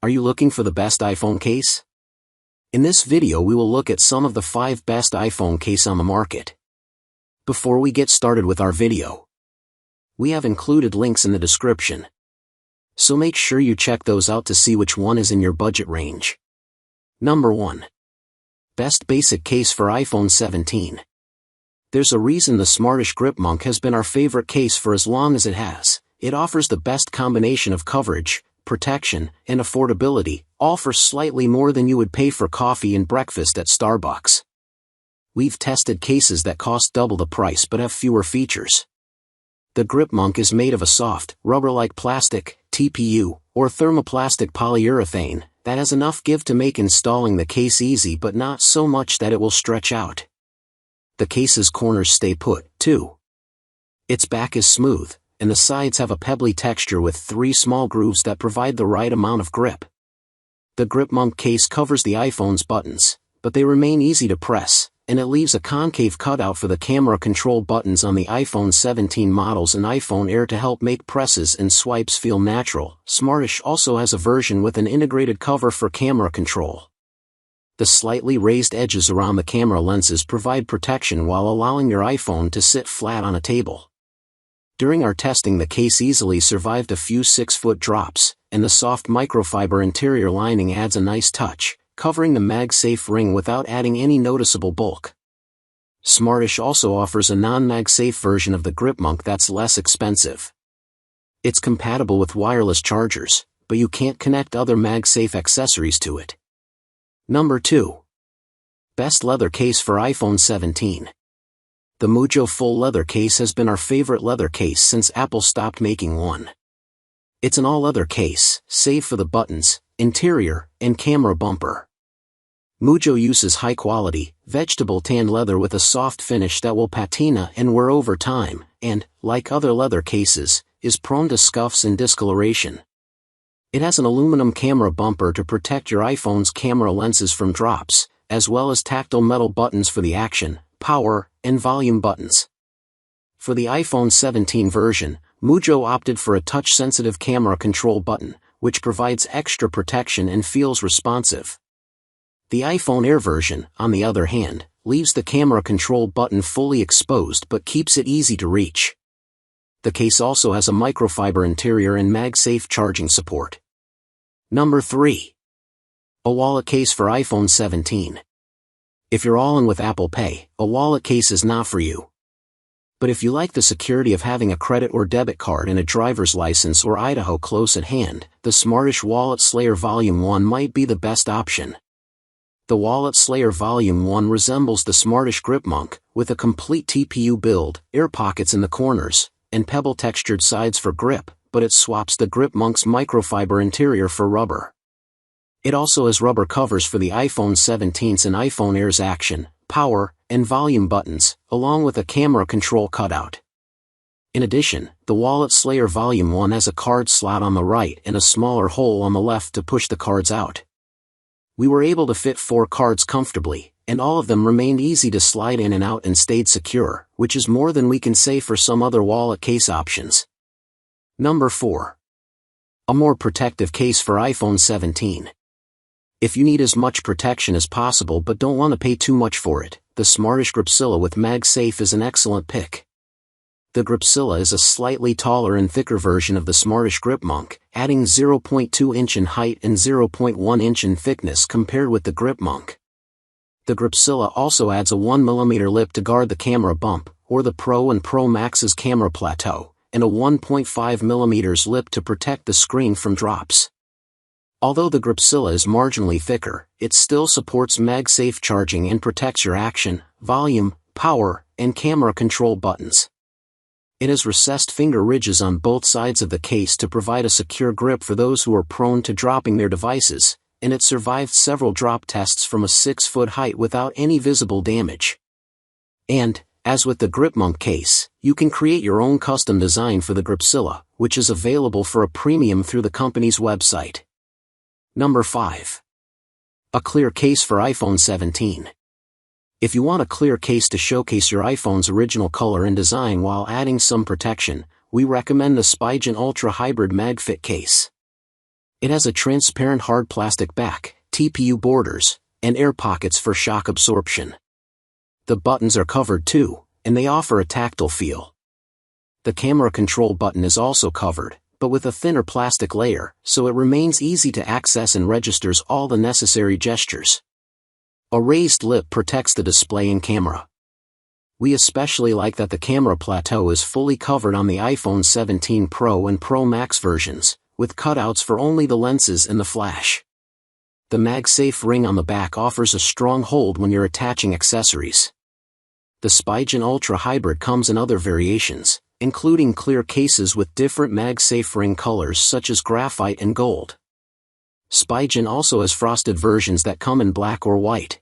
Are you looking for the best iPhone case? In this video we will look at some of the 5 best iPhone case on the market. Before we get started with our video, we have included links in the description, so make sure you check those out to see which one is in your budget range. Number 1. Best Basic Case for iPhone 17. There's a reason the Smartish Grip Monk has been our favorite case for as long as it has. It offers the best combination of coverage, protection, and affordability, all for slightly more than you would pay for coffee and breakfast at Starbucks. We've tested cases that cost double the price but have fewer features. The Grip Monk is made of a soft, rubber-like plastic, TPU, or thermoplastic polyurethane, that has enough give to make installing the case easy but not so much that it will stretch out. The case's corners stay put, too. Its back is smooth, and the sides have a pebbly texture with 3 small grooves that provide the right amount of grip. The Grip Monk case covers the iPhone's buttons, but they remain easy to press, and it leaves a concave cutout for the camera control buttons on the iPhone 17 models and iPhone Air to help make presses and swipes feel natural. Smartish also has a version with an integrated cover for camera control. The slightly raised edges around the camera lenses provide protection while allowing your iPhone to sit flat on a table. During our testing, the case easily survived a few 6-foot drops, and the soft microfiber interior lining adds a nice touch, covering the MagSafe ring without adding any noticeable bulk. Smartish also offers a non-MagSafe version of the Grip Monk that's less expensive. It's compatible with wireless chargers, but you can't connect other MagSafe accessories to it. Number 2. Best Leather Case for iPhone 17. The Mujo full leather case has been our favorite leather case since Apple stopped making one. It's an all-leather case, save for the buttons, interior, and camera bumper. Mujo uses high-quality, vegetable tan leather with a soft finish that will patina and wear over time, and, like other leather cases, is prone to scuffs and discoloration. It has an aluminum camera bumper to protect your iPhone's camera lenses from drops, as well as tactile metal buttons for the action, power, and volume buttons. For the iPhone 17 version, Mujo opted for a touch-sensitive camera control button, which provides extra protection and feels responsive. The iPhone Air version, on the other hand, leaves the camera control button fully exposed but keeps it easy to reach. The case also has a microfiber interior and MagSafe charging support. Number 3. A wallet case for iPhone 17. If you're all in with Apple Pay, a wallet case is not for you. But if you like the security of having a credit or debit card and a driver's license or Idaho close at hand, the Smartish Wallet Slayer Volume 1 might be the best option. The Wallet Slayer Volume 1 resembles the Smartish Grip Monk, with a complete TPU build, air pockets in the corners, and pebble-textured sides for grip, but it swaps the Grip Monk's microfiber interior for rubber. It also has rubber covers for the iPhone 17's and iPhone Air's action, power, and volume buttons, along with a camera control cutout. In addition, the Wallet Slayer Volume 1 has a card slot on the right and a smaller hole on the left to push the cards out. We were able to fit 4 cards comfortably, and all of them remained easy to slide in and out and stayed secure, which is more than we can say for some other wallet case options. Number 4. A more protective case for iPhone 17. If you need as much protection as possible but don't want to pay too much for it, the Smartish Gripzilla with MagSafe is an excellent pick. The Gripzilla is a slightly taller and thicker version of the Smartish Grip Monk, adding 0.2 inch in height and 0.1 inch in thickness compared with the Grip Monk. The Gripzilla also adds a 1mm lip to guard the camera bump, or the Pro and Pro Max's camera plateau, and a 1.5mm lip to protect the screen from drops. Although the Gripzilla is marginally thicker, it still supports MagSafe charging and protects your action, volume, power, and camera control buttons. It has recessed finger ridges on both sides of the case to provide a secure grip for those who are prone to dropping their devices, and it survived several drop tests from a 6-foot height without any visible damage. And, as with the Grip Monk case, you can create your own custom design for the Gripzilla, which is available for a premium through the company's website. Number 5. A clear case for iPhone 17. If you want a clear case to showcase your iPhone's original color and design while adding some protection, we recommend the Spigen Ultra Hybrid MagFit case. It has a transparent hard plastic back, TPU borders, and air pockets for shock absorption. The buttons are covered too, and they offer a tactile feel. The camera control button is also covered, but with a thinner plastic layer, so it remains easy to access and registers all the necessary gestures. A raised lip protects the display and camera. We especially like that the camera plateau is fully covered on the iPhone 17 Pro and Pro Max versions, with cutouts for only the lenses and the flash. The MagSafe ring on the back offers a strong hold when you're attaching accessories. The Spigen Ultra Hybrid comes in other variations, including clear cases with different MagSafe ring colors such as graphite and gold. Spigen also has frosted versions that come in black or white.